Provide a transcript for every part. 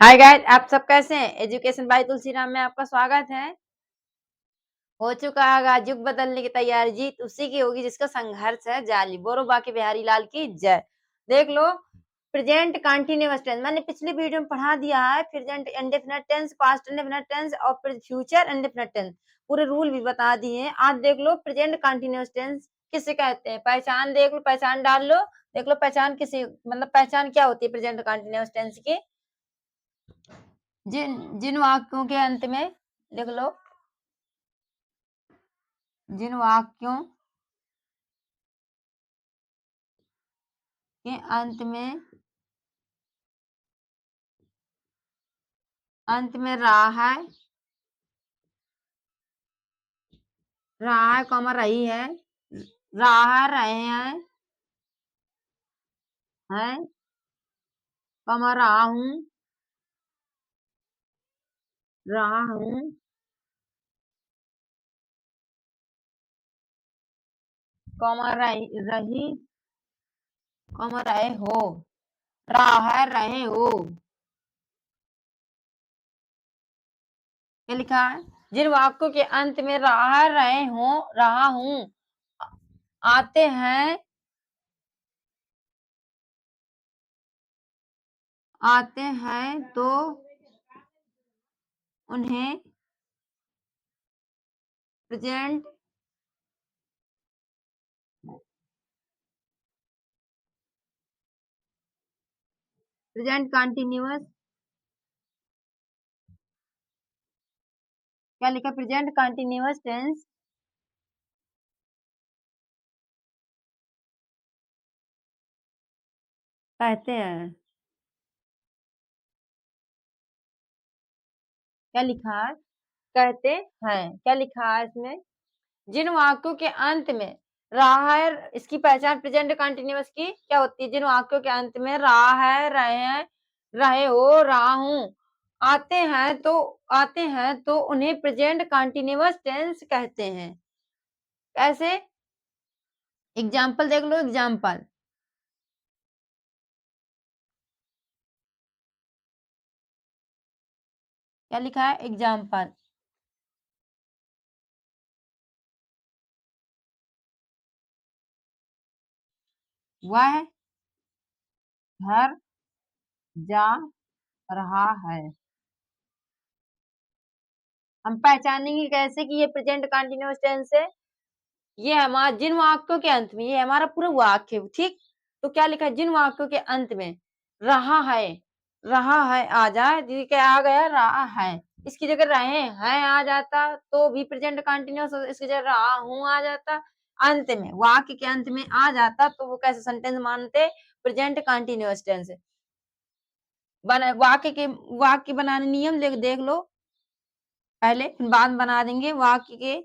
Hi guys, आप सब कैसे हैं? एजुकेशन बाय तुलसीराम में आपका स्वागत है। हो चुका है युग बदलने की तैयारी, जीत उसी की होगी जिसका संघर्ष है जारी। बोलो बाकी बिहारी लाल की जय। देख लो, प्रेजेंट कंटीन्यूअस टेंस मैंने पिछली वीडियो में पढ़ा दिया है। Present indefinite tense, past indefinite tense और फ्यूचर इंडेफिनिट टेंस पूरे रूल भी बता दिए हैं। आज देख लो प्रेजेंट कंटीन्यूअस टेंस किसे कहते हैं। पहचान देख लो, पहचान डाल लो। देख लो पहचान किसी मतलब पहचान क्या होती है प्रेजेंट कंटीन्यूअस टेंस की। जिन जिन वाक्यों के अंत में लिख लो, जिन वाक्यों के अंत में रहा है कॉमा रही है, रहा रहे हैं कॉमा रहा हूँ कॉमा रही कॉमा रहे हो, रहा रहे हो। क्या लिखा है? जिन वाक्यों के अंत में रहा हूँ आते हैं तो उन्हें प्रेजेंट कंटिन्यूअस क्या लिखा? प्रेजेंट कंटिन्यूअस टेंस कहते हैं। क्या लिखा है? कहते हैं। क्या लिखा है इसमें? जिन वाक्यों के अंत में रहा है, इसकी पहचान प्रेजेंट कंटिन्यूअस की क्या होती है? जिन वाक्यों के अंत में रहा है, रहे हैं, रहे हो, रहा हूं आते हैं तो उन्हें प्रेजेंट कंटिन्यूअस टेंस कहते हैं। कैसे? एग्जाम्पल देख लो। एग्जाम्पल क्या लिखा है? एग्जाम्पल वह घर जा रहा है। हम पहचानेंगे कैसे कि ये प्रेजेंट कंटिन्यूअस टेंस है? ये हमारा जिन वाक्यों के अंत में, ये हमारा पूरा वाक्य है, ठीक। तो क्या लिखा है? जिन वाक्यों के अंत में रहा है आ जाए, क्या आ गया? रहा है। इसकी जगह रहे हैं आ जाता तो भी प्रेजेंट कंटिन्यूअस, इसकी जगह रहा हूं आ जाता। अंत में, वाक्य के अंत में आ जाता तो वो कैसे सेंटेंस मानते? Present continuous tense. वाक्य बनाने नियम देख लो पहले, फिर बाद में बना देंगे वाक्य के।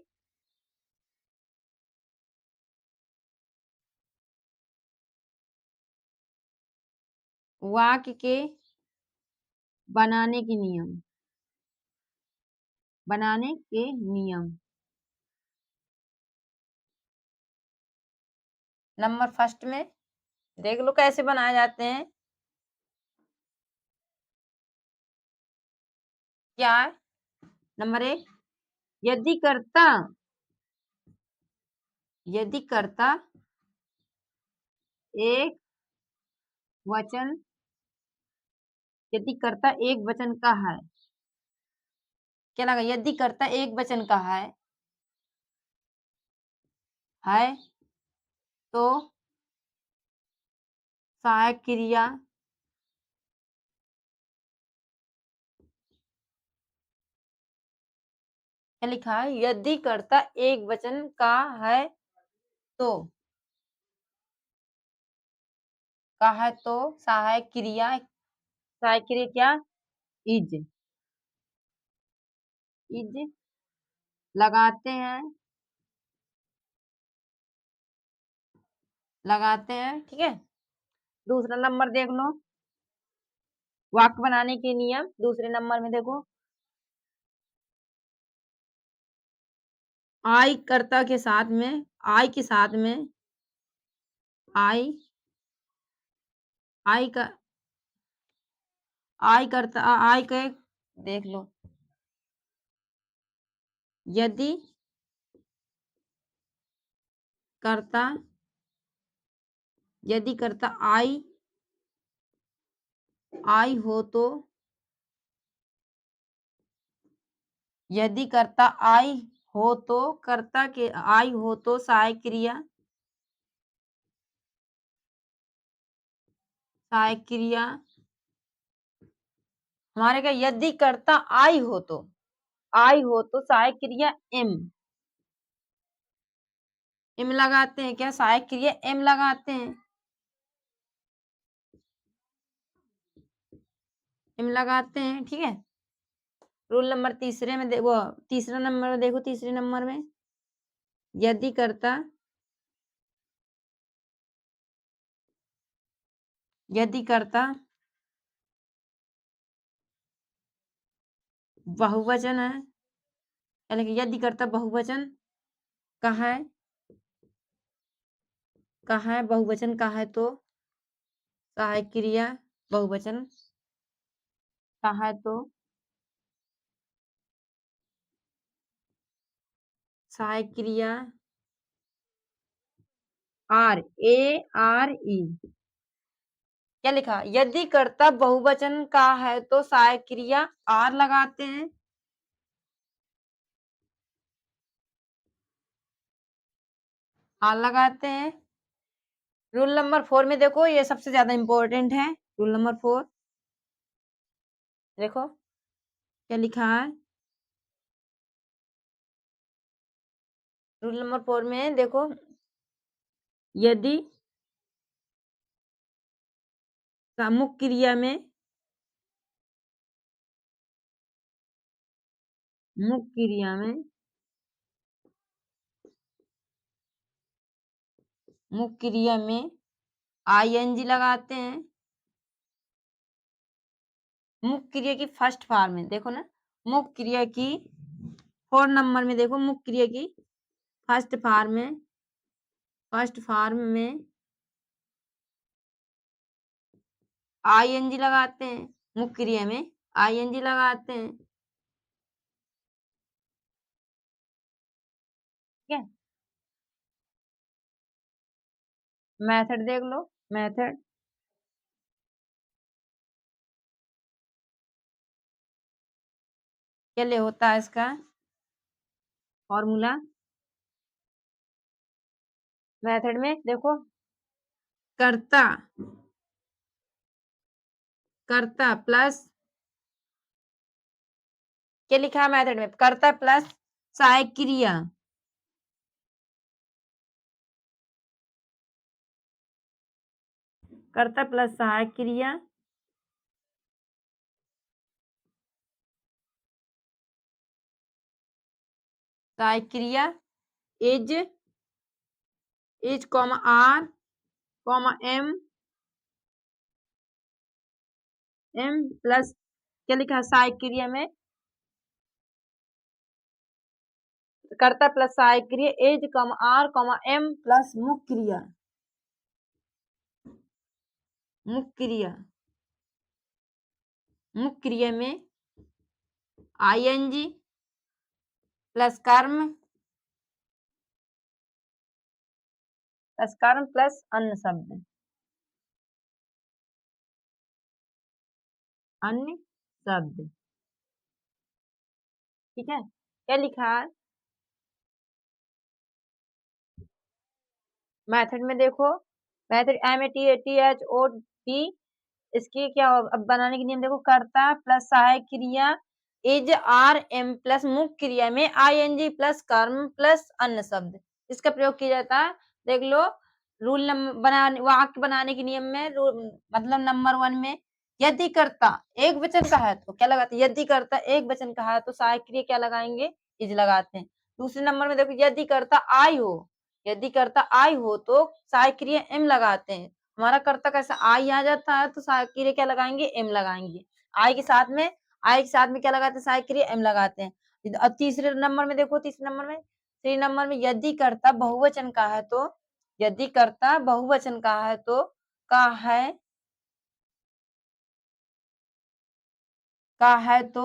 वाक्य के बनाने के नियम बनाने के नियम। नंबर फर्स्ट में देख लो कैसे बनाए जाते हैं। क्या है? नंबर एक, यदि कर्ता यदि कर्ता एक वचन यदि कर्ता एक वचन का है। क्या लगा? यदि कर्ता एक वचन का है तो सहायक क्रिया क्या लिखा है? यदि कर्ता एक वचन का है तो सहायक क्रिया क्या? इज इज लगाते हैं, ठीक है। दूसरा नंबर देख लो, वाक्य बनाने के नियम। दूसरे नंबर में देखो, आई कर्ता के साथ में, आई के साथ में आई आई का आई करता आई के देख लो। यदि करता यदि करता आई हो तो, यदि करता आई हो तो, कर्ता के आई हो तो सहायक क्रिया हमारे क्या, यदि कर्ता आई हो तो सहायक क्रिया एम लगाते हैं। क्या सहायक क्रिया एम लगाते हैं? एम लगाते हैं, ठीक है। रूल नंबर तीसरे में वो तीसरा नंबर में देखो, तीसरे नंबर में यदि करता बहुवचन है, यानी कि यदि करता बहुवचन का है, बहुवचन का है तो सहायक क्रिया बहुवचन का है तो सहायक क्रिया आर क्या लिखा, यदि कर्ता बहुवचन का है तो सहायक क्रिया आर लगाते हैं। आर लगाते हैं। रूल नंबर 4 में देखो, ये सबसे ज्यादा इंपॉर्टेंट है। रूल नंबर 4 देखो क्या लिखा है। रूल नंबर 4 में देखो, यदि मुख्य क्रिया में मुख्य क्रिया में मुख्य क्रिया में आईएनजी लगाते हैं। मुख्य क्रिया की फर्स्ट फॉर्म में देखो ना, मुख्य क्रिया की 4 नंबर में देखो, मुख्य क्रिया की फर्स्ट फॉर्म में आईएनजी लगाते हैं। मुख्य क्रिया में आईएनजी लगाते हैं, ठीक है। मेथड देख लो, मेथड क्या ले होता है इसका फॉर्मूला। मेथड में देखो, कर्ता प्लस क्या लिखा है मेथड में, कर्ता प्लस सहायक क्रिया, कर्ता प्लस सहायक क्रिया सहायक क्रिया is comma are comma am plus क्या लिखा है सहायक क्रिया में, कर्ता प्लस सहायक क्रिया is comma are comma am plus मुख्य क्रिया में आईएनजी प्लस कर्म प्लस अन्य शब्द, ठीक है। क्या लिखा है मेथड में देखो, मेथड METHOD, इसकी क्या अब बनाने के नियम देखो, कर्ता प्लस सहायक क्रिया इज आर एम प्लस मुख्य क्रिया में आईएनजी प्लस कर्म प्लस अन्य शब्द, इसका प्रयोग किया जाता है। देख लो, रूल नंबर बनाने वाक्य बनाने के नियम में मतलब नंबर 1 में यदि कर्ता एक वचन का है तो क्या लगाते हैं, यदि कर्ता एक वचन का है तो सहायक क्रिया क्या लगाएंगे, इज लगाते हैं। दूसरे नंबर में देखो, यदि कर्ता आई हो तो सहायक क्रिया एम लगाते हैं। हमारा कर्ता कैसा आई आ जाता है तो सहायक क्रिया क्या लगाएंगे, एम लगाएंगे। आई के साथ में क्या लगाते हैं, सहायक क्रिया एम लगाते हैं। अब तीसरे नंबर में देखो, तीसरे नंबर में यदि कर्ता बहुवचन का है तो, यदि कर्ता बहुवचन का है तो का है का है तो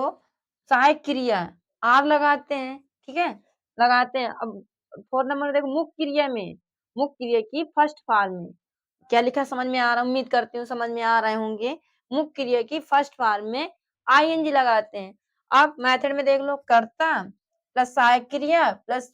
सहायक क्रिया आर लगाते हैं, ठीक है? लगाते हैं। अब 4 नंबर देखो मुख्य क्रिया की फर्स्ट फॉर्म में क्या लिखा है समझ में आ रहा है? उम्मीद करती हूँ समझ में आ रहे होंगे। मुख्य क्रिया की फर्स्ट फॉर्म में आईएनजी लगाते हैं। अब मेथड में देख लो कर्ता प्लस सहायक क्रिया प्लस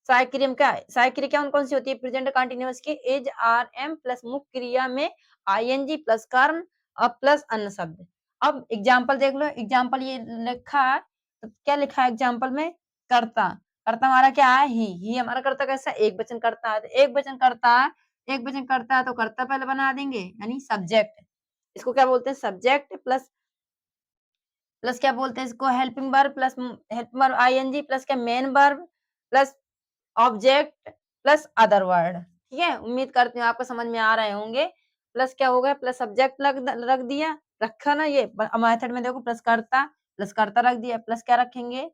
सहायक क्रिया में क्या है? सहायक क्रिया कौन-कौन सी होती है? प्रेजेंट कंटीन्यूअस की इज, आर, एम प्लस मुख्य क्रिया में आईएनजी प्लस कर्म और प्लस अन्य शब्द। अब एग्जांपल देख लो, एग्जांपल ये लिखा है, तो क्या लिखा है एग्जांपल में? कर्ता, कर्ता हमारा क्या है? ही हमारा कर्ता कैसा है? एक वचन कर्ता है, तो एक वचन कर्ता है, एक वचन कर्ता है तो कर्ता पहले बना देंगे यानी सब्जेक्ट। इसको क्या बोलते हैं? सब्जेक्ट प्लस प्लस क्या बोलते हैं इसको? Helping verb plus helping verb ING plus क्या main verb plus object plus other word, ठीक है? उम्मीद करती हूँ आपको समझ में आ रहे होंगे। प्लस क्या हो गया? प्लस सब्जेक्ट रख दिया, रखा ना ये मेथड में देखो प्लस कर्ता रख दिया, प्लस क्या रखेंगे?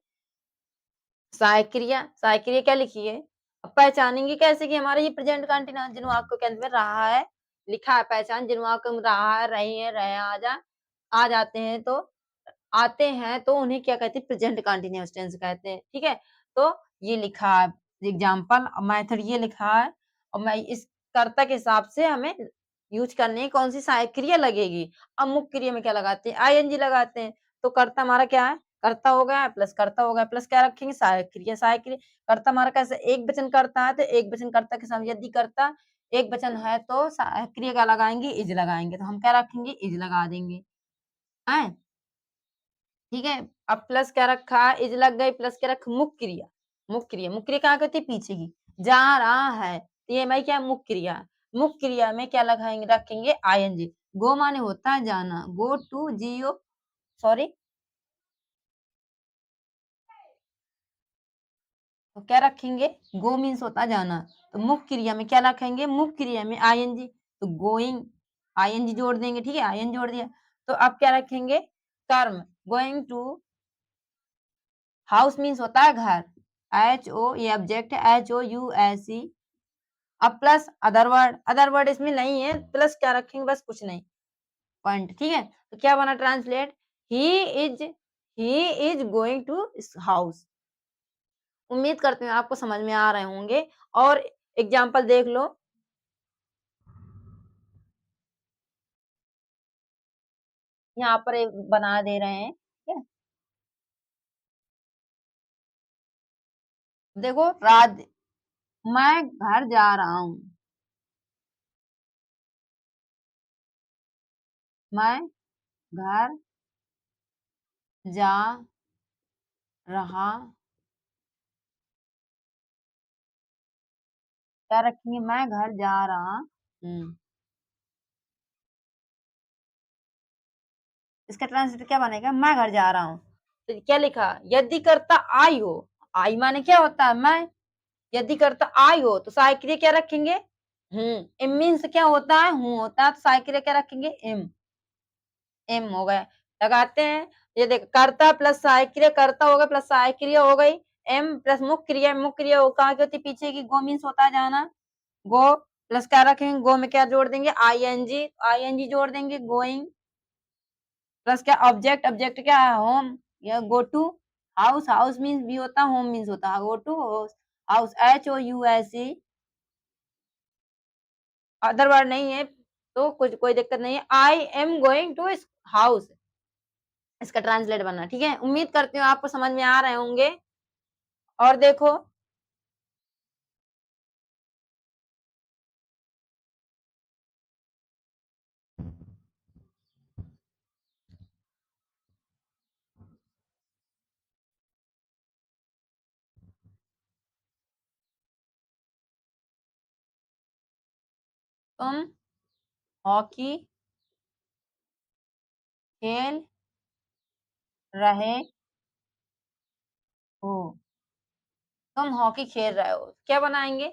सहायक क्रिया क्या लिखी है? अब पहचानेंगे कैसे कि हमारा ये प्रेजेंट कंटीन्यूअस जिन वाक्यों के अंत में रहा है, लिखा है पहचान जिन वाक्यों में रहा है, रही है, रहे, आ जाते हैं तो आते हैं तो उन्हें क्या कहते हैं? प्रेजेंट कंटीन्यूअस टेंस कहते हैं, ठीक है? तो ये लिखा है एग्जांपल मेथड ये लिखा है और मैं इस कर्ता के हिसाब से हमें यूज करनी है कौन सी सहायक क्रिया लगेगी। अब मुख्य क्रिया में क्या लगाते हैं? आईएनजी लगाते हैं। तो कर्ता हमारा क्या है? कर्ता हो गया प्लस कर्ता हो गया प्लस क्या रखेंगे? सहायक क्रिया कर्ता हमारा कैसे? एक वचन कर्ता है तो एक वचन कर्ता के सामने यदि कर्ता एक वचन है तो सहायक क्रिया का लगाएंगे? इज लगाएंगे। तो हम क्या रखेंगे? इज लगा देंगे। हैं? ठीक है? अब प्लस क्या रखा? इज लग गई प्लस क्या रखा? मुख्य क्रिया कहाँ कहती है? पीछे की। जा रहा है, तो ये हमारी क्या है? मुख्य क्रिया है। मुख्य क्रिया में क्या लगाएंगे? रखेंगे आईएनजी। गो माने होता है जाना, गो टू जीओ सॉरी तो क्या रखेंगे? गो मीन्स होता है जाना। तो मुख्य क्रिया में क्या रखेंगे? मुख्य क्रिया में आईएनजी तो गोइंग आईएनजी जोड़ देंगे, ठीक है? आईएनजी जोड़ दिया। तो अब क्या रखेंगे? कर्म गोइंग टू हाउस मीन्स होता है घर, एच ओ ये ऑब्जेक्ट है H O U S E. अब प्लस अदर वर्ड इसमें नहीं है, प्लस क्या रखेंगे? बस कुछ नहीं पॉइंट, ठीक है? तो क्या बना translate? He is he is going to house. उम्मीद करती हूँ आपको समझ में आ रहे होंगे और एग्जाम्पल देख लो। यहाँ पर एक बना दे रहे हैं, ठीक है? देखो रात मैं घर जा रहा हूँ, मैं घर जा रहा क्या रखेंगे? मैं घर जा रहा हूँ। इसका ट्रांसलेट क्या बनेगा? मैं घर जा रहा हूँ। तो क्या लिखा? यदि कर्ता आई हो, आई माने क्या होता है? मैं। यदि कर्ता आई हो तो सहायक क्रिया क्या रखेंगे? इम मीन्स क्या होता है? हूँ होता है तो सहायक क्रिया क्या रखेंगे? इम। एम हो गया। लगाते हैं। ये देख कर्ता प्लस सहायक क्रिया कर्ता हो गया प्लस सहायक क्रिया हो गई। एम प्लस मुख्य क्रिया कहाँ की होती है? पीछे की। गो मीन्स होता है जाना। गो प्लस क्या रखेंगे? गो में क्या जोड़ देंगे? आईएनजी आईएनजी जोड़ देंगे गोइंग प्लस क्या ऑब्जेक्ट क्या है? होम या गो टू हाउस मीन्स भी होता है होम मीन्स होता है go to house H O U S E. Other word नहीं है तो कुछ कोई दिक्कत नहीं है। I am going to house इसका ट्रांसलेट बनना, ठीक है? उम्मीद करती हूँ आपको समझ में आ रहे होंगे। और देखो तुम हॉकी खेल रहे हो, तुम हॉकी खेल रहे हो क्या बनाएंगे?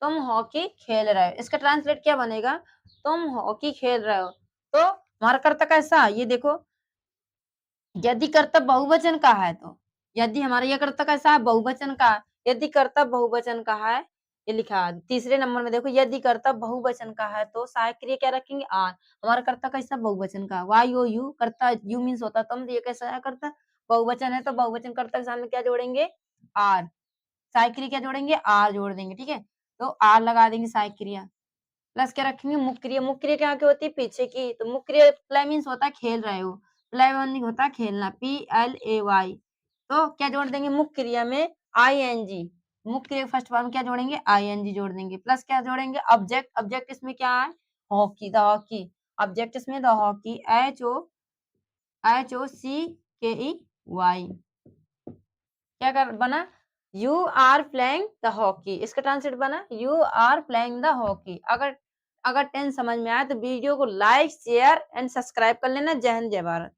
तुम हॉकी खेल रहे हो इसका ट्रांसलेट क्या बनेगा? तुम हॉकी खेल रहे हो तो हमारा कर्ता कैसा है? ये देखो यदि कर्ता बहुवचन का है तो यदि हमारा ये कर्ता कैसा है? बहुवचन का। यदि कर्ता बहुवचन का है ये लिखा। तीसरे नंबर में देखो यदि कर्ता बहुवचन का है तो सहायक क्रिया क्या रखेंगे? आर। हमारा कर्ता कैसा बहुवचन का? वाई ओ यू, कर्ता यू मीन्स होता तम, ये कैसा है कर्ता? बहुवचन है तो बहुवचन कर्ता के सामने क्या जोड़ेंगे? आर। सहायक क्रिया क्या जोड़ेंगे? आर जोड़ देंगे, ठीक है। तो आर लगा देंगे सहायक क्रिया, प्लस क्या रखेंगे? मुख्य क्रिया। मुख्य क्रिया क्या की होती है? पीछे की। तो मुख्य क्रिया प्ले मीन्स होता है खेल रहे हो, प्ले मीनिंग होता है खेलना, PLAY। तो क्या जोड़ देंगे मुख्य क्रिया में? ING। मुख्य क्रिया फर्स्ट फॉर्म क्या जोड़ेंगे? ING जोड़ देंगे, प्लस क्या जोड़ेंगे? ऑब्जेक्ट। ऑब्जेक्ट इसमें क्या है? Hockey, the hockey. ऑब्जेक्ट इसमें द हॉकी, HOCKEY। क्या कर बना? You are playing the hockey, इसका ट्रांसलेट बना you are playing the hockey. अगर अगर टेंस समझ में आए तो वीडियो को लाइक शेयर एंड सब्सक्राइब कर लेना। जय हिंद, जय भारत।